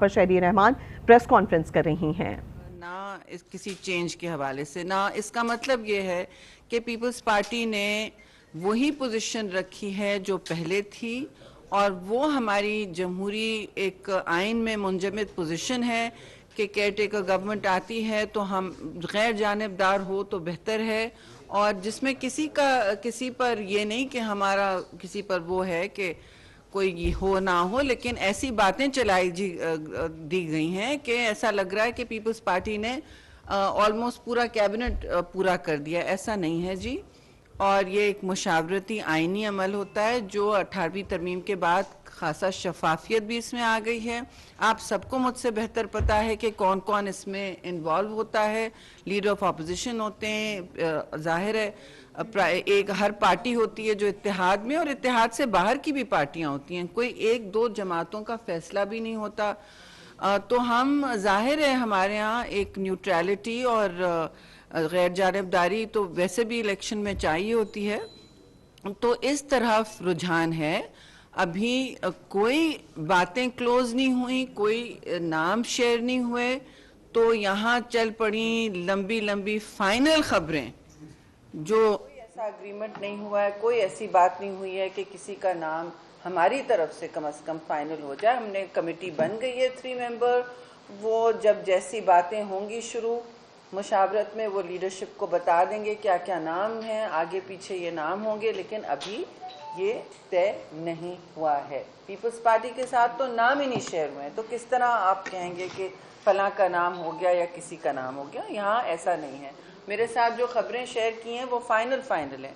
پر شہری رحمان press conference کر رہی ہیں۔ نہ کسی چینج کے حوالے سے، نہ اس کا مطلب یہ ہے کہ پیپلز پارٹی نے وہی پوزیشن رکھی ہے جو پہلے تھی، اور وہ ہماری جمہوری ایک آئین میں منجمد پوزیشن ہے کہ کیئر ٹیکر گورنمنٹ آتی ہے تو ہم غیر جانبدار ہو تو بہتر ہے، اور جس میں کسی پر یہ نہیں کہ ہمارا کسی پر وہ ہے کہ کوئی ہو نہ ہو، لیکن ایسی باتیں چلائی دی گئی ہیں کہ ایسا لگ رہا ہے کہ پیپلز پارٹی نے آلموسٹ پورا کیبنٹ پورا کر دیا۔ ایسا نہیں ہے جی، اور یہ ایک مشاورتی آئینی عمل ہوتا ہے جو 18ویں ترمیم کے بعد خاصا شفافیت بھی اس میں آ گئی ہے۔ آپ سب کو مجھ سے بہتر پتا ہے کہ کون کون اس میں انوالو ہوتا ہے۔ لیڈر آف اپوزیشن ہوتے ہیں، ظاہر ہے ایک ہر پارٹی ہوتی ہے جو اتحاد میں، اور اتحاد سے باہر کی بھی پارٹیاں ہوتی ہیں، کوئی ایک دو جماعتوں کا فیصلہ بھی نہیں ہوتا۔ تو ہم ظاہر ہے ہمارے ہاں ایک نیوٹرالٹی اور غیر جانبداری تو ویسے بھی الیکشن میں چاہیے ہوتی ہے، تو اس طرح رجحان ہے۔ ابھی کوئی باتیں کلوز نہیں ہوئی، کوئی نام شیئر نہیں ہوئے، تو یہاں چل پڑی لمبی لمبی فائنل خبریں جو کوئی ایسا اگریمنٹ نہیں ہوا ہے، کوئی ایسی بات نہیں ہوئی ہے کہ کسی کا نام ہماری طرف سے کم از کم فائنل ہو جائے۔ ہم نے کمیٹی بن گئی ہے 3 ممبر، وہ جب جیسی باتیں ہوں گی شروع مشاورت میں وہ لیڈرشپ کو بتا دیں گے کیا کیا نام ہیں، آگے پیچھے یہ نام ہوں گے، لیکن ابھی یہ طے نہیں ہوا ہے۔ پیپلز پارٹی کے ساتھ تو نام ہی نہیں شیئر ہوئے ہیں، تو کس طرح آپ کہیں گے کہ فلاں کا نام ہو گیا یا کسی کا نام ہو گیا؟ یہاں ایسا نہیں ہے۔ میرے ساتھ جو خبریں شیئر کی ہیں وہ فائنل ہیں،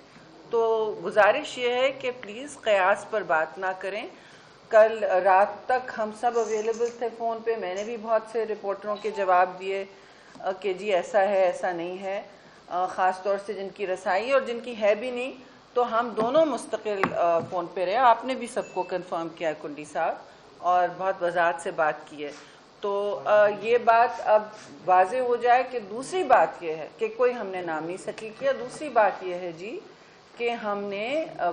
تو گزارش یہ ہے کہ پلیز قیاس پر بات نہ کریں۔ کل رات تک ہم سب اویلیبل تھے فون پہ، میں نے بھی بہت سے رپورٹروں کے جواب دیے کہ جی ایسا ہے ایسا نہیں ہے، خاص طور سے جن کی رسائی اور جن کی ہے بھی نہیں، تو ہم دونوں مستقل فون پہ رہے۔ آپ نے بھی سب کو کنفرم کیا ہے کنڈی صاحب، اور بہت وضاحت سے بات کی ہے، تو یہ بات اب واضح ہو جائے کہ دوسری بات یہ ہے کہ کوئی ہم نے نام نہیں سیٹل کیا۔ دوسری بات یہ ہے جی کہ ہم نے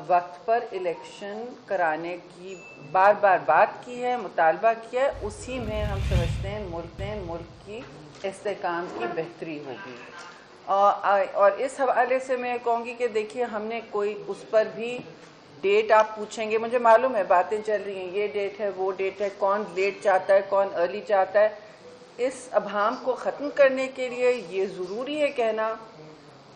وقت پر الیکشن کرانے کی بار بار بات کی ہے، مطالبہ کیا ہے، اسی میں ہم سمجھتے ہیں ملک کی استحکام کی بہتری ہوگی۔ اور اس حوالے سے میں کہوں گی کہ دیکھیے ہم نے کوئی اس پر بھی ڈیٹ آپ پوچھیں گے، مجھے معلوم ہے باتیں چل رہی ہیں، یہ ڈیٹ ہے وہ ڈیٹ ہے، کون لیٹ چاہتا ہے کون ارلی چاہتا ہے۔ اس ابہام کو ختم کرنے کے لیے یہ ضروری ہے کہنا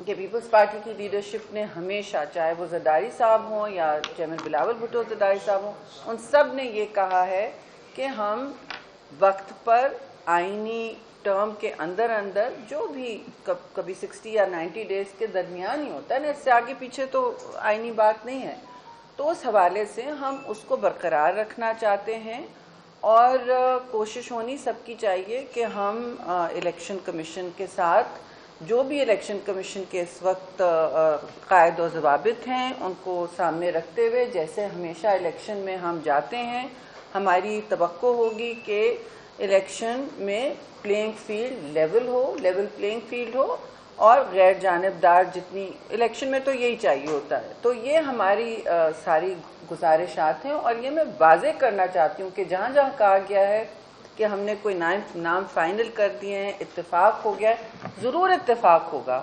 کہ پیپلز پارٹی کی لیڈرشپ نے ہمیشہ، چاہے وہ زرداری صاحب ہوں یا چیئرمین بلاول بھٹو زرداری صاحب ہوں، ان سب نے یہ کہا ہے کہ ہم وقت پر آئینی ٹرم کے اندر جو بھی کبھی 60 یا 90 ڈیز کے درمیان ہی ہوتا ہے نا، اس سے آگے پیچھے تو آئینی بات نہیں ہے، تو اس حوالے سے ہم اس کو برقرار رکھنا چاہتے ہیں، اور کوشش ہونی سب کی چاہیے کہ ہم الیکشن کمیشن کے ساتھ جو بھی الیکشن کمیشن کے اس وقت قائد و ضوابط ہیں ان کو سامنے رکھتے ہوئے، جیسے ہمیشہ الیکشن میں ہم جاتے ہیں، ہماری توقع ہوگی کہ الیکشن میں playing field level playing field ہو، اور غیر جانبدار جتنی الیکشن میں تو یہی چاہیے ہوتا ہے۔ تو یہ ہماری ساری گزارشات ہیں، اور یہ میں واضح کرنا چاہتی ہوں کہ جہاں جہاں کہا گیا ہے کہ ہم نے کوئی نام فائنل کر دیے ہیں، اتفاق ہو گیا ہے، ضرور اتفاق ہوگا،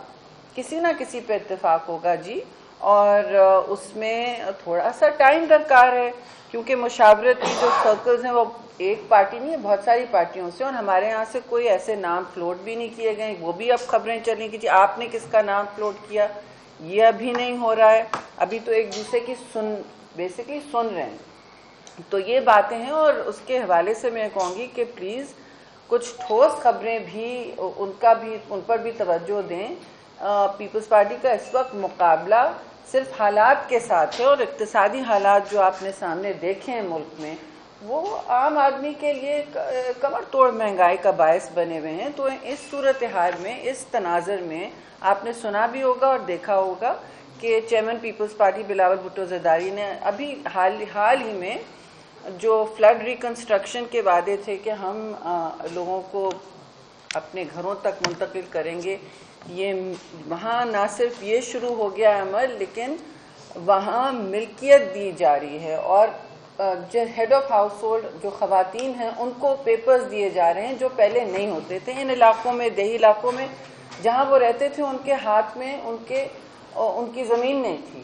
کسی نہ کسی پہ اتفاق ہوگا جی، اور اس میں تھوڑا سا ٹائم درکار ہے، کیونکہ مشاورت کی جو سرکلز ہیں وہ ایک پارٹی نہیں ہے، بہت ساری پارٹیوں سے، اور ہمارے یہاں سے کوئی ایسے نام فلوٹ بھی نہیں کیے گئے، وہ بھی اب خبریں چلیں کہ جی آپ نے کس کا نام فلوٹ کیا، یہ ابھی نہیں ہو رہا ہے، ابھی تو ایک دوسرے کی بیسیکلی سن رہے ہیں، تو یہ باتیں ہیں۔ اور اس کے حوالے سے میں کہوں گی کہ پلیز کچھ ٹھوس خبریں بھی ان پر بھی توجہ دیں۔ پیپلز پارٹی کا اس وقت مقابلہ صرف حالات کے ساتھ ہے، اور اقتصادی حالات جو آپ نے سامنے دیکھے ہیں ملک میں، وہ عام آدمی کے لیے کمر توڑ مہنگائی کا باعث بنے ہوئے ہیں۔ تو اس صورتحال میں، اس تناظر میں آپ نے سنا بھی ہوگا اور دیکھا ہوگا کہ chairman peoples party Bilawal Bhutto Zardari نے ابھی حال ہی میں جو فلڈ ریکنسٹرکشن کے وعدے تھے کہ ہم لوگوں کو اپنے گھروں تک منتقل کریں گے، یہ وہاں نہ صرف یہ شروع ہو گیا عمل، لیکن وہاں ملکیت دی جا رہی ہے، اور جو ہیڈ آف ہاؤس ہولڈ جو خواتین ہیں ان کو پیپرز دیے جا رہے ہیں جو پہلے نہیں ہوتے تھے ان علاقوں میں, دیہی علاقوں میں جہاں وہ رہتے تھے. ان کے ہاتھ میں ان کی زمین نہیں تھی.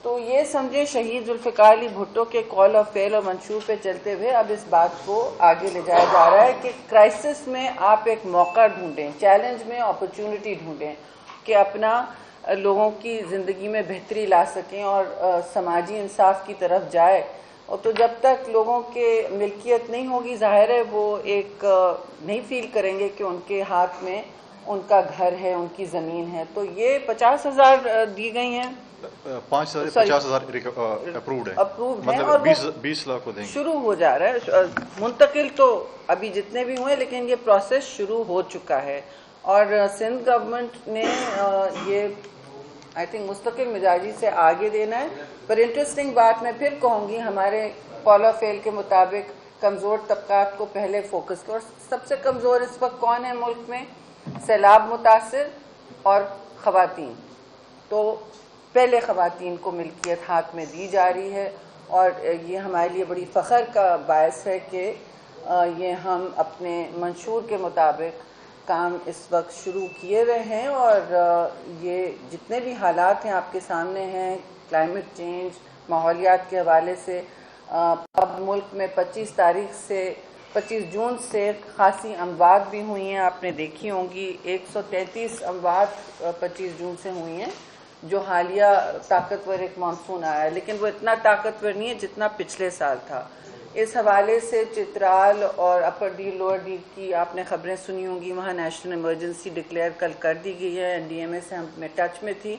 تو یہ سمجھیں شہید ذوالفقار علی بھٹو کے قول اور فعل اور منشور پہ چلتے ہوئے اب اس بات کو آگے لے جایا جا رہا ہے کہ کرائسس میں آپ ایک موقع ڈھونڈیں, چیلنج میں اپرچونٹی ڈھونڈیں کہ اپنا لوگوں کی زندگی میں بہتری لا سکیں اور سماجی انصاف کی طرف جائے. اور تو جب تک لوگوں کے ملکیت نہیں ہوگی ظاہر ہے وہ ایک نہیں فیل کریں گے کہ ان کے ہاتھ میں ان کا گھر ہے, ان کی زمین ہے. تو یہ 50,000 دی گئی ہیں, 50,000 اپروڈ ہے, مطلب 20 لاکھ کو دیں گے. شروع ہو جا رہا ہے منتقل, تو ابھی جتنے بھی ہوئے لیکن یہ پروسیس شروع ہو چکا ہے. اور سندھ گورنمنٹ نے یہ آئی تھنک مستقل مزاجی سے آگے دینا ہے. پر انٹرسٹنگ بات میں پھر کہوں گی, ہمارے قول و فعل کے مطابق کمزور طبقات کو پہلے فوکس کرو. سب سے کمزور اس وقت کون ہے ملک میں؟ سیلاب متاثر اور خواتین. تو پہلے خواتین کو ملکیت ہاتھ میں دی جا رہی ہے اور یہ ہمارے لیے بڑی فخر کا باعث ہے کہ یہ ہم اپنے منشور کے مطابق کام اس وقت شروع کیے ہوئے ہیں. اور یہ جتنے بھی حالات ہیں آپ کے سامنے ہیں, کلائمیٹ چینج, ماحولیات کے حوالے سے اب ملک میں 25 جون سے خاصی اموات بھی ہوئی ہیں, آپ نے دیکھی ہوں گی. 133 اموات 25 جون سے ہوئی ہیں جو حالیہ طاقتور ایک مانسون آیا ہے, لیکن وہ اتنا طاقتور نہیں ہے جتنا پچھلے سال تھا. اس حوالے سے چترال اور اپر ڈیل لوور ڈیل کی آپ نے خبریں سنی ہوں گی, وہاں نیشنل ایمرجنسی ڈکلیئر کل کر دی گئی ہے. NDMA سے ہم میں ٹچ میں تھی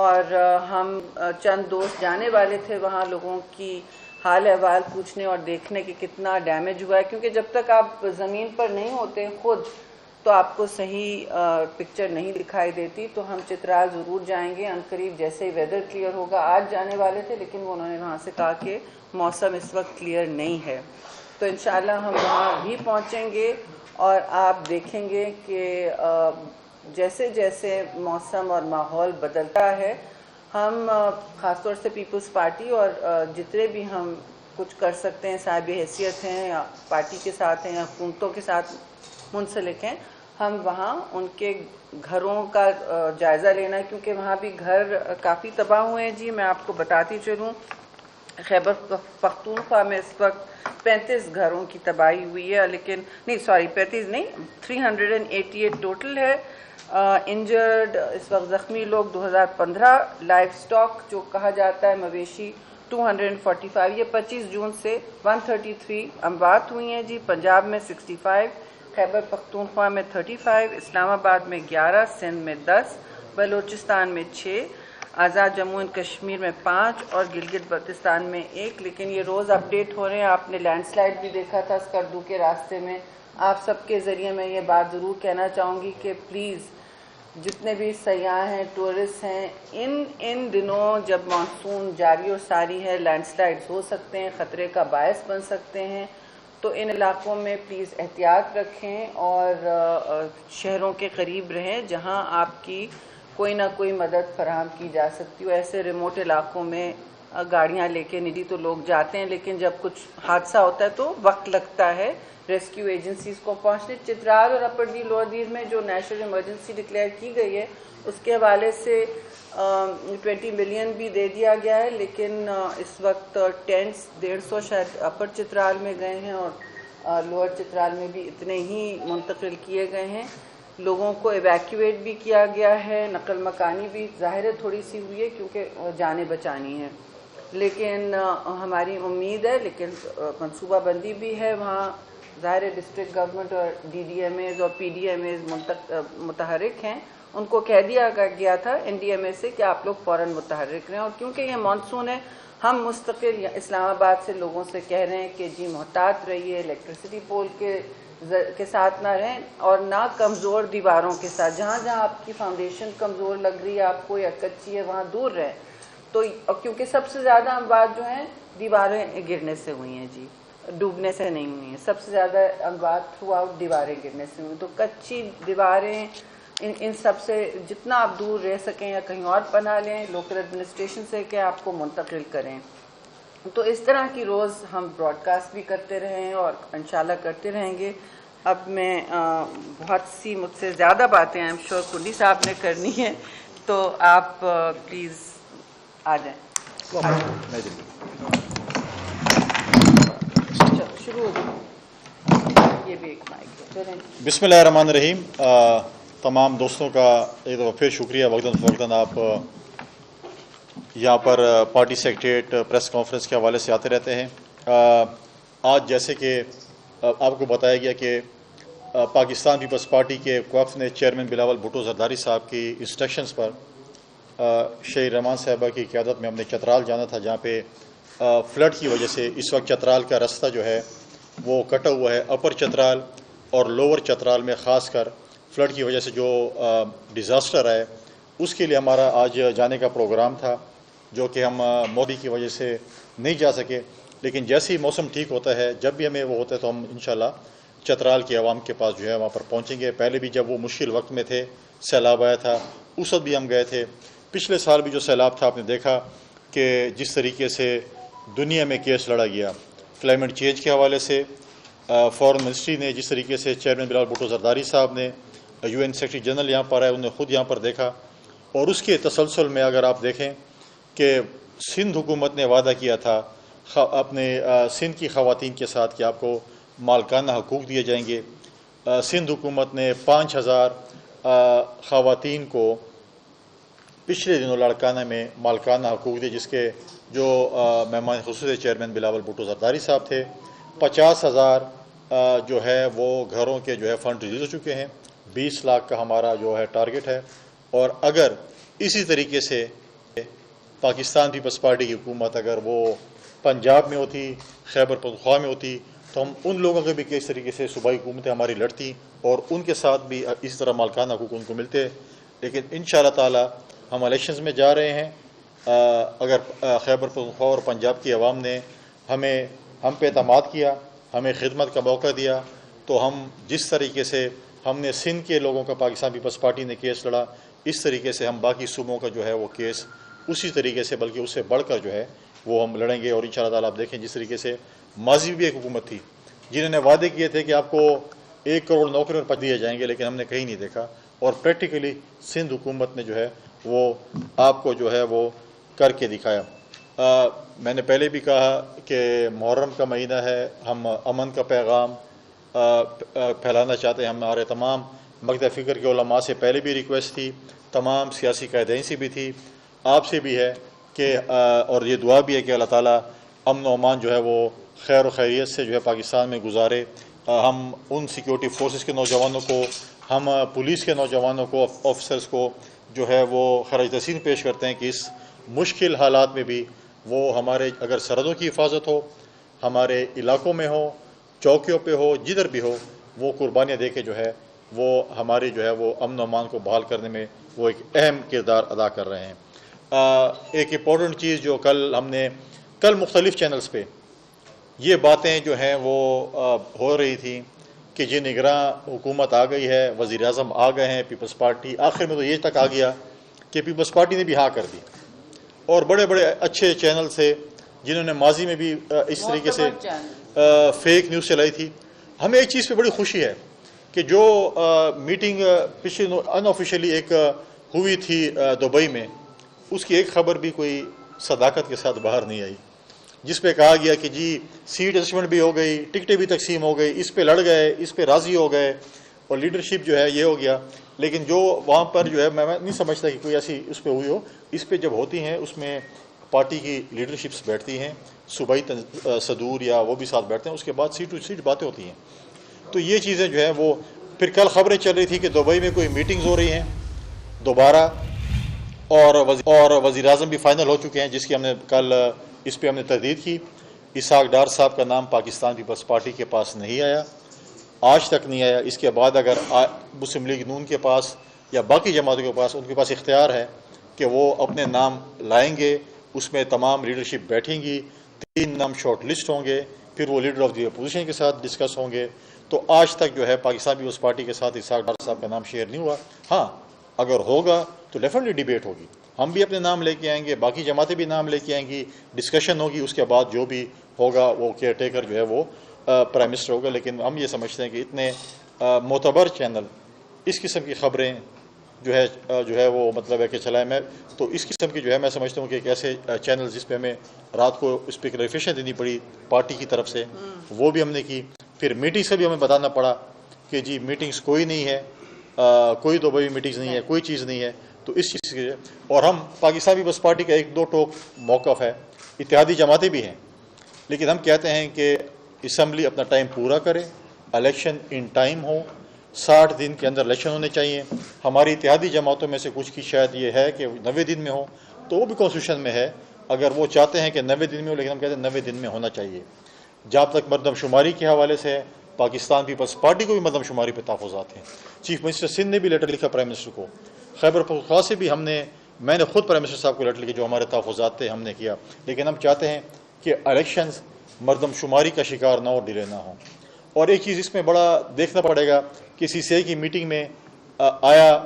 اور ہم چند دوست جانے والے تھے وہاں لوگوں کی حال احوال پوچھنے اور دیکھنے کہ کتنا ڈیمیج ہوا ہے, کیونکہ جب تک آپ زمین پر نہیں ہوتے خود تو آپ کو صحیح پکچر نہیں دکھائی دیتی. تو ہم چترال ضرور جائیں گے عنقریب, جیسے ہی ویدر کلیئر ہوگا. آج جانے والے تھے لیکن انہوں نے وہاں سے کہا کہ موسم اس وقت کلیئر نہیں ہے. تو انشاءاللہ ہم وہاں بھی پہنچیں گے اور آپ دیکھیں گے کہ جیسے جیسے موسم اور ماحول بدلتا ہے ہم خاص طور سے پیپلز پارٹی اور جتنے بھی ہم کچھ کر سکتے ہیں, صاحب حیثیت ہیں یا پارٹی کے ساتھ ہیں یا حکومتوں کے ساتھ منسلک ہیں, ہم وہاں ان کے گھروں کا جائزہ لینا ہے, کیونکہ وہاں بھی گھر کافی تباہ ہوئے ہیں. جی میں آپ کو بتاتی چلوں, خیبر پختونخوا میں اس وقت 35 گھروں کی تباہی ہوئی ہے, لیکن نہیں 35 نہیں 388 ٹوٹل ہے. انجرڈ اس وقت زخمی لوگ 2015, لائف سٹاک جو کہا جاتا ہے مویشی 245. یہ 25 جون سے 133 اموات ہوئی ہیں. جی پنجاب میں 65, خیبر پختونخوا میں 35, اسلام آباد میں 11, سندھ میں 10, بلوچستان میں 6, آزاد جموں اینڈ کشمیر میں 5 اور گلگت بلتستان میں 1. لیکن یہ روز اپڈیٹ ہو رہے ہیں. آپ نے لینڈ سلائڈ بھی دیکھا تھا اسکردو کے راستے میں. آپ سب کے ذریعے میں یہ بات ضرور کہنا چاہوں گی کہ پلیز جتنے بھی سیاح ہیں, ٹورسٹ ہیں, ان دنوں جب مانسون جاری اور ساری ہے, لینڈ سلائڈز ہو سکتے ہیں, خطرے کا باعث بن سکتے ہیں. تو ان علاقوں میں پلیز احتیاط رکھیں اور شہروں کے قریب رہیں جہاں آپ کی کوئی نہ کوئی مدد فراہم کی جا سکتی ہو. ایسے ریموٹ علاقوں میں گاڑیاں لے کے نجی تو لوگ جاتے ہیں, لیکن جب کچھ حادثہ ہوتا ہے تو وقت لگتا ہے ریسکیو ایجنسیز کو پہنچنے. چترال اور اپر ڈیل لوور ڈیل میں جو نیشنل ایمرجنسی ڈکلیئر کی گئی ہے اس کے حوالے سے 20 ملین بھی دے دیا گیا ہے, لیکن اس وقت ٹینٹس 150 شاید اپر چترال میں گئے ہیں اور لوور چترال میں بھی اتنے ہی منتقل کیے گئے ہیں. لوگوں کو ایویکیویٹ بھی کیا گیا ہے, نقل مکانی بھی ظاہر ہے تھوڑی سی ہوئی ہے کیونکہ جانیں بچانی ہیں, لیکن ہماری امید ہے, لیکن منصوبہ بندی بھی ہے وہاں. ظاہر ہے ڈسٹرکٹ گورنمنٹ اور DDMAs اور PDMAs متحرک ہیں, ان کو کہہ دیا گیا تھا NDMA سے کہ آپ لوگ فوراً متحرک رہیں. اور کیونکہ یہ مانسون ہے ہم مستقل اسلام آباد سے لوگوں سے کہہ رہے ہیں کہ جی محتاط رہیے, الیکٹریسٹی پول کے ساتھ نہ رہیں اور نہ کمزور دیواروں کے ساتھ. جہاں جہاں آپ کی فاؤنڈیشن کمزور لگ رہی ہے آپ کو یا کچی ہے وہاں دور رہیں. تو کیونکہ سب سے زیادہ اموات جو ہیں دیواریں گرنے سے ہوئی ہیں, جی ڈوبنے سے نہیں ہوئی ہیں. سب سے زیادہ اموات تھرو آؤٹ دیواریں گرنے سے ہوئی. تو کچی دیواریں ان سب سے جتنا آپ دور رہ سکیں یا کہیں اور پناہ لیں, لوکل ایڈمنسٹریشن سے کہ آپ کو منتقل کریں. تو اس طرح کی روز ہم براڈ کاسٹ بھی کرتے رہے ہیں اور انشاءاللہ کرتے رہیں گے. اب میں بہت سی مجھ سے زیادہ باتیں آئی ایم شیور کنڈی صاحب نے کرنی ہے, تو آپ پلیز آ جائیں. شروع ہو جائیں. یہ بھی ایک مائک ہے. بسم اللہ الرحمن الرحیم. تمام دوستوں کا ایک دفعہ پھر شکریہ. وقتاً آپ یہاں پر پارٹی سیکریٹریٹ پریس کانفرنس کے حوالے سے آتے رہتے ہیں. آج جیسے کہ آپ کو بتایا گیا کہ پاکستان پیپلز پارٹی کے وفد نے چیئرمین بلاول بھٹو زرداری صاحب کی انسٹرکشنز پر شہید رحمان صاحبہ کی قیادت میں ہم نے چترال جانا تھا, جہاں پہ فلڈ کی وجہ سے اس وقت چترال کا راستہ جو ہے وہ کٹا ہوا ہے. اپر چترال اور لوور چترال میں خاص کر فلڈ کی وجہ سے جو ڈیزاسٹر ہے اس کے لیے ہمارا آج جانے کا پروگرام تھا, جو کہ ہم مودی کی وجہ سے نہیں جا سکے. لیکن جیسے ہی موسم ٹھیک ہوتا ہے, جب بھی ہمیں وہ ہوتا ہے, تو ہم انشاءاللہ چترال کی عوام کے پاس جو ہے وہاں پر پہنچیں گے. پہلے بھی جب وہ مشکل وقت میں تھے, سیلاب آیا تھا, اس وقت بھی ہم گئے تھے. پچھلے سال بھی جو سیلاب تھا, آپ نے دیکھا کہ جس طریقے سے دنیا میں کیس لڑا گیا کلائمیٹ چینج کے حوالے سے. فارن منسٹری نے جس طریقے سے چیئرمین بلاول بھٹو زرداری صاحب نے, UN سیکرٹری جنرل یہاں پر آئے, انہوں نے خود یہاں پر دیکھا. اور اس کے تسلسل میں اگر آپ دیکھیں کہ سندھ حکومت نے وعدہ کیا تھا اپنے سندھ کی خواتین کے ساتھ کہ آپ کو مالکانہ حقوق دیے جائیں گے. سندھ حکومت نے 5000 خواتین کو پچھلے دنوں لاڑکانہ میں مالکانہ حقوق دیے, جس کے جو مہمان خصوصی چیئرمین بلاول بھٹو زرداری صاحب تھے. 50,000 جو ہے وہ گھروں کے جو ہے فنڈ ریلیز ہو چکے ہیں. 20 لاکھ کا ہمارا جو ہے ٹارگٹ ہے. اور اگر اسی طریقے سے پاکستان پیپلز پارٹی کی حکومت اگر وہ پنجاب میں ہوتی, خیبر پختونخوا میں ہوتی, تو ہم ان لوگوں کے بھی کس طریقے سے صوبائی حکومتیں ہماری لڑتی اور ان کے ساتھ بھی اس طرح مالکانہ حقوق ان کو ملتے. لیکن انشاءاللہ تعالی ہم الیکشنز میں جا رہے ہیں. اگر خیبر پختونخوا اور پنجاب کی عوام نے ہم پہ اعتماد کیا, ہمیں خدمت کا موقع دیا, تو ہم جس طریقے سے ہم نے سندھ کے لوگوں کا پاکستان پیپلز پارٹی نے کیس لڑا, اس طریقے سے ہم باقی صوبوں کا جو ہے وہ کیس اسی طریقے سے بلکہ اس سے بڑھ کر جو ہے وہ ہم لڑیں گے. اور انشاءاللہ تعالیٰ آپ دیکھیں جس طریقے سے ماضی بھی ایک حکومت تھی جنہوں نے وعدے کیے تھے کہ آپ کو 1 کروڑ نوکریوں پر دیے جائیں گے, لیکن ہم نے کہیں نہیں دیکھا. اور پریکٹیکلی سندھ حکومت نے جو ہے وہ آپ کو جو ہے وہ کر کے دکھایا. میں نے پہلے بھی کہا کہ محرم کا مہینہ ہے, ہم امن کا پیغام پھیلانا چاہتے ہیں. ہمارے تمام مکتب فکر کے علماء سے پہلے بھی ریکویسٹ تھی, تمام سیاسی قائدین سے بھی تھی, آپ سے بھی ہے کہ اور یہ دعا بھی ہے کہ اللہ تعالیٰ امن و امان جو ہے وہ خیر و خیریت سے جو ہے پاکستان میں گزارے. ہم ان سیکیورٹی فورسز کے نوجوانوں کو, ہم پولیس کے نوجوانوں کو, آفیسرز کو جو ہے وہ خراج تحسین پیش کرتے ہیں کہ اس مشکل حالات میں بھی وہ ہمارے اگر سرحدوں کی حفاظت ہو, ہمارے علاقوں میں ہو, چوکیوں پہ ہو, جدھر بھی ہو, وہ قربانیاں دے کے جو ہے وہ ہماری جو ہے وہ امن و امان کو بحال کرنے میں وہ ایک اہم کردار ادا کر رہے ہیں. ایک امپورٹنٹ چیز جو کل مختلف چینلز پہ یہ باتیں جو ہیں وہ ہو رہی تھیں کہ جی نگراں حکومت آ گئی ہے, وزیر اعظم آ گئے ہیں, پیپلز پارٹی آخر میں تو یہ تک آ گیا کہ پیپلز پارٹی نے بھی ہاں کر دی. اور بڑے بڑے اچھے چینل تھے جنہوں نے ماضی میں بھی اس طریقے سے فیک نیوز چلائی تھی. ہمیں ایک چیز پہ بڑی خوشی ہے کہ جو میٹنگ پچھلے ان آفیشیلی ایک ہوئی تھی دبئی میں, اس کی ایک خبر بھی کوئی صداقت کے ساتھ باہر نہیں آئی, جس پہ کہا گیا کہ جی سیٹ ایڈجسٹمنٹ بھی ہو گئی, ٹکٹیں بھی تقسیم ہو گئی, اس پہ لڑ گئے, اس پہ راضی ہو گئے اور لیڈرشپ جو ہے یہ ہو گیا. لیکن جو وہاں پر جو ہے میں نہیں سمجھتا کہ کوئی ایسی اس پہ ہوئی ہو. اس پہ جب ہوتی ہیں اس میں پارٹی کی لیڈرشپس بیٹھتی ہیں, صوبائی صدور یا وہ بھی ساتھ بیٹھتے ہیں, اس کے بعد سیٹ ٹو سیٹ باتیں ہوتی ہیں. تو یہ چیزیں جو ہیں وہ پھر کل خبریں چل رہی تھی کہ دبئی میں کوئی میٹنگز ہو رہی ہیں دوبارہ, اور وزیر اعظم بھی فائنل ہو چکے ہیں, جس کی ہم نے کل اس پہ ہم نے تردید کی. اسحاق ڈار صاحب کا نام پاکستان پیپلز پارٹی کے پاس نہیں آیا, آج تک نہیں آیا. اس کے بعد اگر مسلم لیگ نون کے پاس یا باقی جماعتوں کے پاس ان کے پاس اختیار ہے کہ وہ اپنے نام لائیں گے, اس میں تمام لیڈرشپ بیٹھیں گی, 3 نام شارٹ لسٹ ہوں گے, پھر وہ لیڈر آف دی اپوزیشن کے ساتھ ڈسکس ہوں گے. تو آج تک جو ہے پاکستان پیپلز پارٹی کے ساتھ اسحاق ڈار صاحب کا نام شیئر نہیں ہوا. ہاں اگر ہوگا تو ڈیفینیٹلی ڈیبیٹ ہوگی, ہم بھی اپنے نام لے کے آئیں گے, باقی جماعتیں بھی نام لے کے آئیں گی, ڈسکشن ہوگی, اس کے بعد جو بھی ہوگا وہ کیئر ٹیکر جو ہے وہ پرائم منسٹر ہوگا. لیکن ہم یہ سمجھتے ہیں کہ اتنے معتبر چینل اس قسم کی خبریں جو ہے وہ مطلب ہے کہ چلائیں. میں تو اس قسم کی جو ہے میں سمجھتا ہوں کہ ایک ایسے چینل جس پہ ہمیں رات کو اس پہ کلیریفیکیشن دینی پڑی پارٹی کی طرف سے, وہ بھی ہم نے کی. پھر میٹنگ سے بھی ہمیں بتانا پڑا کہ جی میٹنگز کوئی نہیں ہے, کوئی دو بڑی میٹنگز نہیں ہے, کوئی چیز نہیں ہے. تو اس چیز کے اور ہم پاکستان پیپلز پارٹی کا ایک دو ٹوک موقف ہے, اتحادی جماعتیں بھی ہیں, لیکن ہم کہتے ہیں کہ اسمبلی اپنا ٹائم پورا کرے, الیکشن ان ٹائم ہو, 60 دن کے اندر الیکشن ہونے چاہیے. ہماری اتحادی جماعتوں میں سے کچھ کی شاید یہ ہے کہ 90 دن میں ہو, تو وہ بھی کانسٹیٹیوشن میں ہے اگر وہ چاہتے ہیں کہ 90 دن میں ہو, لیکن ہم کہتے ہیں 90 دن میں ہونا چاہیے. جہاں تک مردم شماری کے حوالے سے ہے, پاکستان پیپلز پارٹی کو بھی مردم شماری پہ تحفظات ہیں. چیف منسٹر سندھ نے بھی لیٹر لکھا پرائم منسٹر کو, خیبر پختونخوا سے بھی میں نے خود پرائم منسٹر صاحب کو لیٹر لکھی, جو ہمارے تحفظات تھے ہم نے کیا. لیکن ہم چاہتے ہیں کہ الیکشنز مردم شماری کا شکار نہ ہو, ڈیلے نہ ہوں. اور ایک چیز اس میں بڑا دیکھنا پڑے گا کہ سی سی آئی کی میٹنگ میں آیا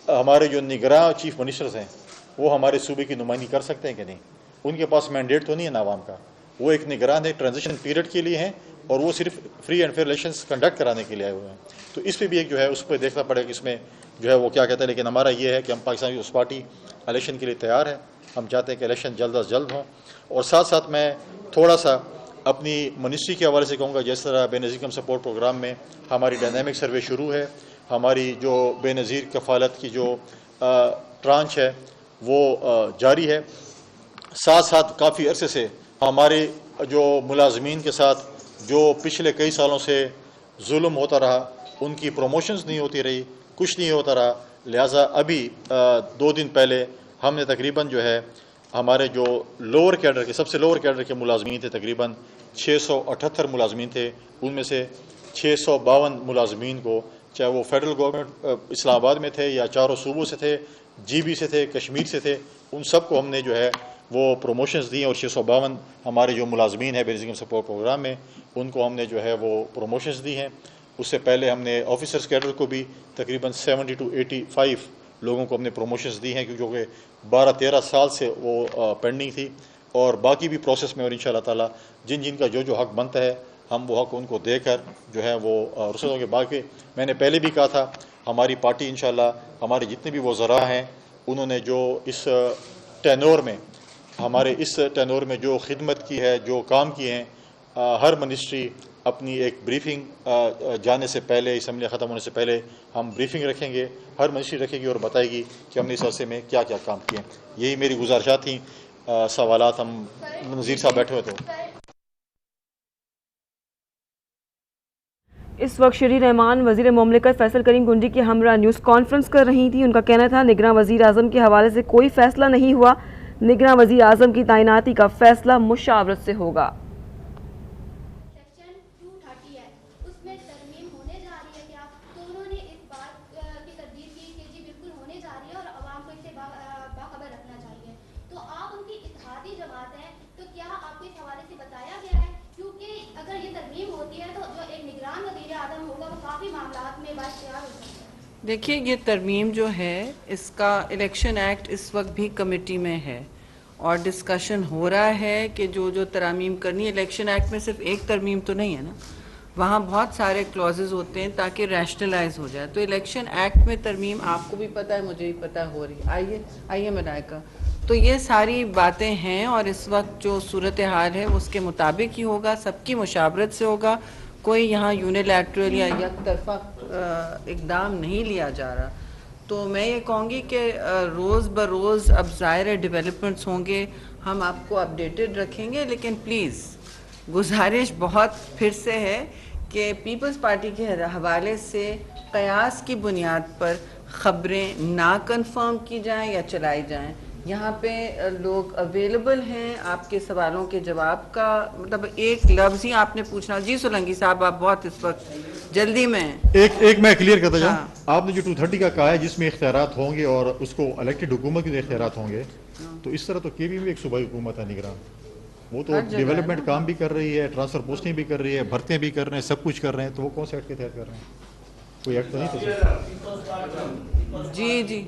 ہمارے جو نگراں چیف منسٹرز ہیں وہ ہمارے صوبے کی نمائندگی کر سکتے ہیں کہ نہیں. ان کے پاس مینڈیٹ تو نہیں ہے نا عوام کا, وہ ایک نگران ہے, ٹرانزیشن پیریڈ کے لیے ہیں, اور وہ صرف free and fair elections conduct کرانے کے لیے آئے ہوئے ہیں. تو اس پہ بھی ایک جو ہے اس پہ دیکھنا پڑے گا کہ اس میں جو ہے وہ کیا کہتا ہے. لیکن ہمارا یہ ہے کہ ہم پاکستان پیپلز پارٹی الیکشن کے لیے تیار ہے. ہم چاہتے ہیں کہ الیکشن جلد از جلد ہوں. اور ساتھ ساتھ میں تھوڑا سا اپنی منسٹری کے حوالے سے کہوں گا, جس طرح بے نظیر کم سپورٹ پروگرام میں ہماری ڈائنامک سروے شروع ہے, ہماری جو بے نظیر کفالت کی جو ٹرانچ ہے وہ جاری ہے. ساتھ ساتھ کافی عرصے سے ہمارے جو ملازمین کے ساتھ جو پچھلے کئی سالوں سے ظلم ہوتا رہا, ان کی پروموشنز نہیں ہوتی رہی, کچھ نہیں ہوتا رہا. لہٰذا ابھی 2 دن پہلے ہم نے تقریباً جو ہے ہمارے جو لوور کیڈر کے سب سے لوور کیڈر کے ملازمین تھے, تقریباً 678 ملازمین تھے, ان میں سے 652 ملازمین کو, چاہے وہ فیڈرل گورنمنٹ اسلام آباد میں تھے یا چاروں صوبوں سے تھے, جی بی سے تھے, کشمیر سے تھے, ان سب کو ہم نے جو ہے وہ پروموشنز دی. اور 652 ہمارے جو ملازمین ہیں بے نظیر سپورٹ پروگرام میں, ان کو ہم نے جو ہے وہ پروموشنز دی ہیں. اس سے پہلے ہم نے آفیسرز کیڈر کو بھی تقریباً 70 to 85 لوگوں کو ہم نے پروموشنز دی ہیں, کیونکہ 12-13 سال سے وہ پینڈنگ تھی. اور باقی بھی پروسیس میں, اور انشاءاللہ تعالیٰ جن جن کا جو حق بنتا ہے ہم وہ حق ان کو دے کر جو ہے وہ رسد ہوں گے. باقی میں نے پہلے بھی کہا تھا, ہماری پارٹی انشاءاللہ ہمارے جتنے بھی وزراء ہیں انہوں نے جو اس ٹینور میں ہمارے اس ٹینور میں جو خدمت کی ہے, جو کام کیے ہیں, ہر منسٹری اپنی ایک بریفنگ جانے سے پہلے, اسمبلی ختم ہونے سے پہلے ہم بریفنگ رکھیں گے, ہر منسٹری رکھے گی اور بتائے گی کہ ہم نے اس عرصے میں کیا کیا کام کیے. یہی میری گزارشات تھیں. سوالات ہم نذیر صاحب بیٹھے ہوئے تھے. اس وقت شری رحمان وزیر مملکت فیصل کریم گنڈی کی ہمراہ نیوز کانفرنس کر رہی تھیں. ان کا کہنا تھا نگراں وزیر اعظم کے حوالے سے کوئی فیصلہ نہیں ہوا, نگراں وزیر اعظم کی تعیناتی کا فیصلہ مشاورت سے ہوگا. سیکشن 230 ہے, اس میں ترمیم ہونے جا رہی ہے کیا؟ تو انہوں نے اس بات کی تردید کی کہ جی بالکل ہونے جا رہی ہے اور عوام کو اس سے باخبر رکھنا چاہیے. تو آپ ان کی اتحادی جماعت ہیں, تو کیا آپ کو اس حوالے سے بتایا گیا ہے؟ کیونکہ اگر یہ ترمیم ہوتی ہے تو جو ایک نگران وزیر اعظم ہوگا وہ کافی معاملات میں بااختیار ہو سکتا ہے. دیکھیے, یہ ترمیم جو ہے اس کا الیکشن ایکٹ اس وقت بھی کمیٹی میں ہے اور ڈسکشن ہو رہا ہے کہ جو ترامیم کرنی ہے. الیکشن ایکٹ میں صرف ایک ترمیم تو نہیں ہے نا, وہاں بہت سارے کلوزز ہوتے ہیں تاکہ ریشنلائز ہو جائے. تو الیکشن ایکٹ میں ترمیم آپ کو بھی پتہ ہے, مجھے بھی پتہ ہو رہی ہے. آئیے ملائکہ. تو یہ ساری باتیں ہیں اور اس وقت جو صورتحال ہے اس کے مطابق ہی ہوگا, سب کی مشاورت سے ہوگا. کوئی یہاں یونیلیٹرل یا یک طرفہ اقدام نہیں لیا جا رہا. تو میں یہ کہوں گی کہ روز بروز اب ظاہر ڈیولپمنٹس ہوں گے, ہم آپ کو اپڈیٹڈ رکھیں گے. لیکن پلیز گزارش بہت پھر سے ہے کہ پیپلز پارٹی کے حوالے سے قیاس کی بنیاد پر خبریں نہ کنفرم کی جائیں یا چلائی جائیں. یہاں پہ لوگ اویلیبل ہیں آپ کے سوالوں کے جواب کا. مطلب ایک لفظ ہی آپ نے پوچھنا. جی سولنگی صاحب, آپ بہت اس وقت جلدی میں ہیں. ایک میں کلیئر کرتا جاؤں. آپ نے جو 230 کا کہا ہے جس میں اختیارات ہوں گے اور اس کو الیکٹڈ حکومت کے اختیارات ہوں گے, تو اس طرح تو کے بھی ایک صوبائی حکومت ہے نگران. وہ تو ڈیولپمنٹ کام بھی کر رہی ہے, ٹرانسفر پوسٹیں بھی کر رہی ہے, بھرتیاں بھی کر رہے ہیں, سب کچھ کر رہے ہیں. تو وہ کون سے ایکٹ کے تحت کر رہے ہیں؟ کوئی ایکٹ تو نہیں تھا. جی جی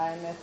IMF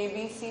ABC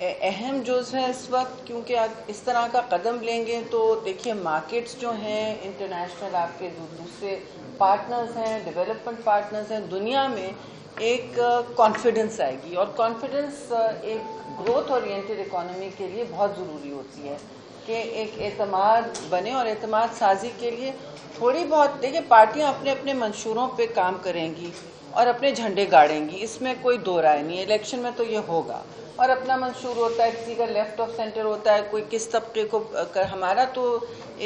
اہم جز ہے اس وقت، کیونکہ اس طرح کا قدم لیں گے تو دیکھیے مارکیٹس جو ہیں انٹرنیشنل آپ کے دوسرے پارٹنرز ہیں، ڈیولپمنٹ پارٹنرز ہیں، دنیا میں ایک کانفیڈنس آئے گی، اور کانفیڈنس ایک گروتھ اورینٹڈ اکانومی کے لیے بہت ضروری ہوتی ہے کہ ایک اعتماد بنے، اور اعتماد سازی کے لیے تھوڑی بہت دیکھیے پارٹیاں اپنے اپنے منشوروں پہ کام کریں گی اور اپنے جھنڈے گاڑیں گی، اس میں کوئی دو رائے نہیں ہے، الیکشن میں تو یہ ہوگا، اور اپنا منشور ہوتا ہے، کسی کا لیفٹ آف سینٹر ہوتا ہے، کوئی کس طبقے کو ہمارا تو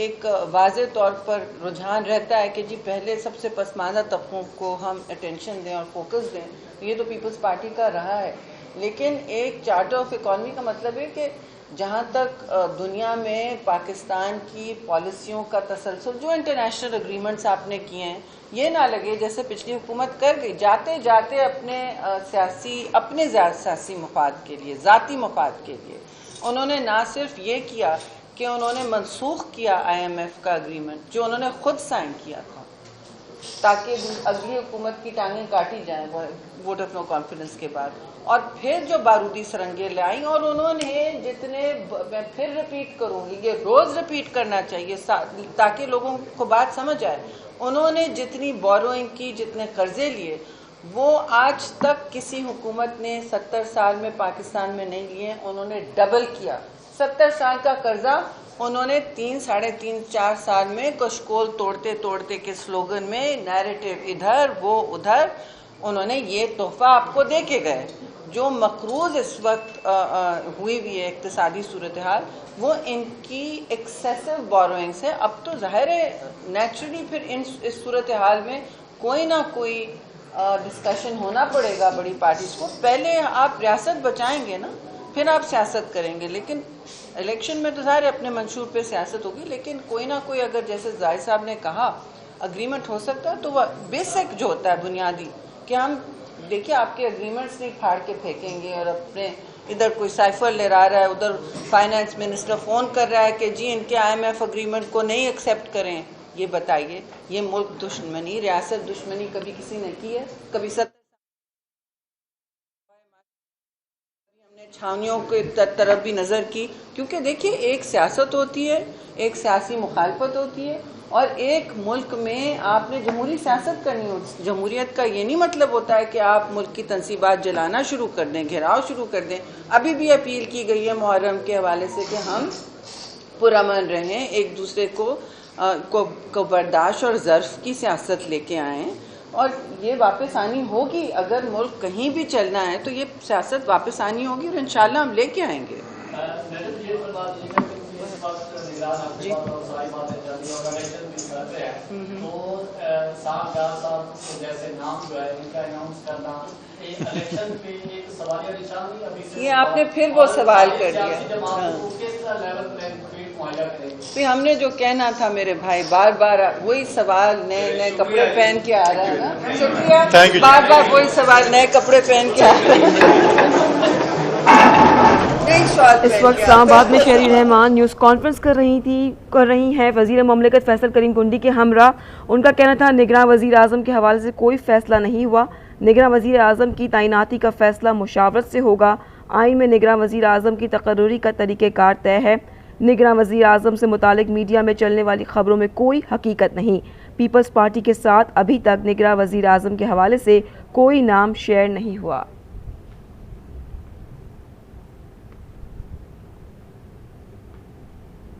ایک واضح طور پر رجحان رہتا ہے کہ جی پہلے سب سے پسماندہ طبقوں کو ہم اٹینشن دیں اور فوکس دیں، یہ تو پیپلز پارٹی کا رہا ہے، لیکن ایک چارٹر آف اکانومی کا مطلب ہے کہ جہاں تک دنیا میں پاکستان کی پالیسیوں کا تسلسل، جو انٹرنیشنل اگریمنٹس آپ نے کیے ہیں، یہ نہ لگے جیسے پچھلی حکومت کر گئی جاتے جاتے اپنے سیاسی مفاد کے لیے، ذاتی مفاد کے لیے انہوں نے نہ صرف یہ کیا کہ انہوں نے منسوخ کیا IMF کا اگریمنٹ جو انہوں نے خود سائن کیا تھا تاکہ اگلی حکومت کی ٹانگیں کاٹی جائیں ووٹ آف نو کانفیڈنس کے بعد، اور پھر جو بارودی سرنگیں لائیں، اور انہوں نے جتنے، میں پھر ریپیٹ کروں گی، یہ روز ریپیٹ کرنا چاہیے تاکہ لوگوں کو بات سمجھ آئے، انہوں نے جتنی بوروئنگ کی، جتنے قرضے لیے، وہ آج تک کسی حکومت نے 70 سال میں پاکستان میں نہیں لیے، انہوں نے ڈبل کیا۔ 70 سال کا قرضہ انہوں نے 3 ساڑھے 3 4 سال میں کشکول توڑتے توڑتے کے سلوگن میں، نیریٹو ادھر وہ ادھر، انہوں نے یہ تحفہ آپ کو دے کے گئے۔ جو مقروض اس وقت ہوئی ہے اقتصادی صورتحال، وہ ان کی ایکسیسو بوروئنگس ہے۔ اب تو ظاہر ہے نیچرلی پھر اس صورتحال میں کوئی نہ کوئی ڈسکشن ہونا پڑے گا بڑی پارٹیز کو، پہلے آپ ریاست بچائیں گے نا، پھر آپ سیاست کریں گے، لیکن الیکشن میں تو ظاہر اپنے منشور پہ سیاست ہوگی، لیکن کوئی نہ کوئی اگر جیسے زاہد صاحب نے کہا اگریمنٹ ہو سکتا ہے تو وہ بیسک جو ہوتا ہے بنیادی کہ ہم دیکھیے آپ کے اگریمنٹس نہیں پھاڑ کے پھینکیں گے، اور اپنے ادھر کوئی سائفر لہرا رہا ہے، ادھر فائنانس منسٹر فون کر رہا ہے کہ جی ان کے IMF اگریمنٹ کو نہیں ایکسیپٹ کریں، یہ بتائیے یہ ملک دشمنی، ریاست دشمنی کبھی کسی نے کی ہے؟ کبھی ہم نے چھاونیوں کی طرف بھی نظر کی، کیونکہ دیکھیے ایک سیاست ہوتی ہے، ایک سیاسی مخالفت ہوتی ہے، اور ایک ملک میں آپ نے جمہوری سیاست کرنی ہوتی۔ جمہوریت کا یہ نہیں مطلب ہوتا ہے کہ آپ ملک کی تنصیبات جلانا شروع کر دیں، گھیراؤ شروع کر دیں۔ ابھی بھی اپیل کی گئی ہے محرم کے حوالے سے کہ ہم پرامن رہیں، ایک دوسرے کو برداشت اور ظرف کی سیاست لے کے آئیں، اور یہ واپس آنی ہوگی۔ اگر ملک کہیں بھی چلنا ہے تو یہ سیاست واپس آنی ہوگی، اور انشاءاللہ ہم لے کے آئیں گے۔ جی یہ آپ نے پھر وہ سوال کر دیا، پھر ہم نے جو کہنا تھا میرے بھائی، بار بار وہی سوال، نئے نئے کپڑے پہن کے آ رہا ہے نا، شکریہ، بار بار وہی سوال، نئے کپڑے پہن کے آ رہا ہے۔ اس وقت اسلام آباد میں شہری رحمان نیوز کانفرنس کر رہی ہیں وزیر مملکت فیصل کریم گنڈی کے ہمراہ۔ ان کا کہنا تھا نگراں وزیر اعظم کے حوالے سے کوئی فیصلہ نہیں ہوا، نگراں وزیر اعظم کی تعیناتی کا فیصلہ مشاورت سے ہوگا، آئین میں نگراں وزیر اعظم کی تقرری کا طریقہ کار طے ہے، نگراں وزیر اعظم سے متعلق میڈیا میں چلنے والی خبروں میں کوئی حقیقت نہیں، پیپلز پارٹی کے ساتھ ابھی تک نگراں وزیر اعظم کے حوالے سے کوئی نام شیئر نہیں ہوا۔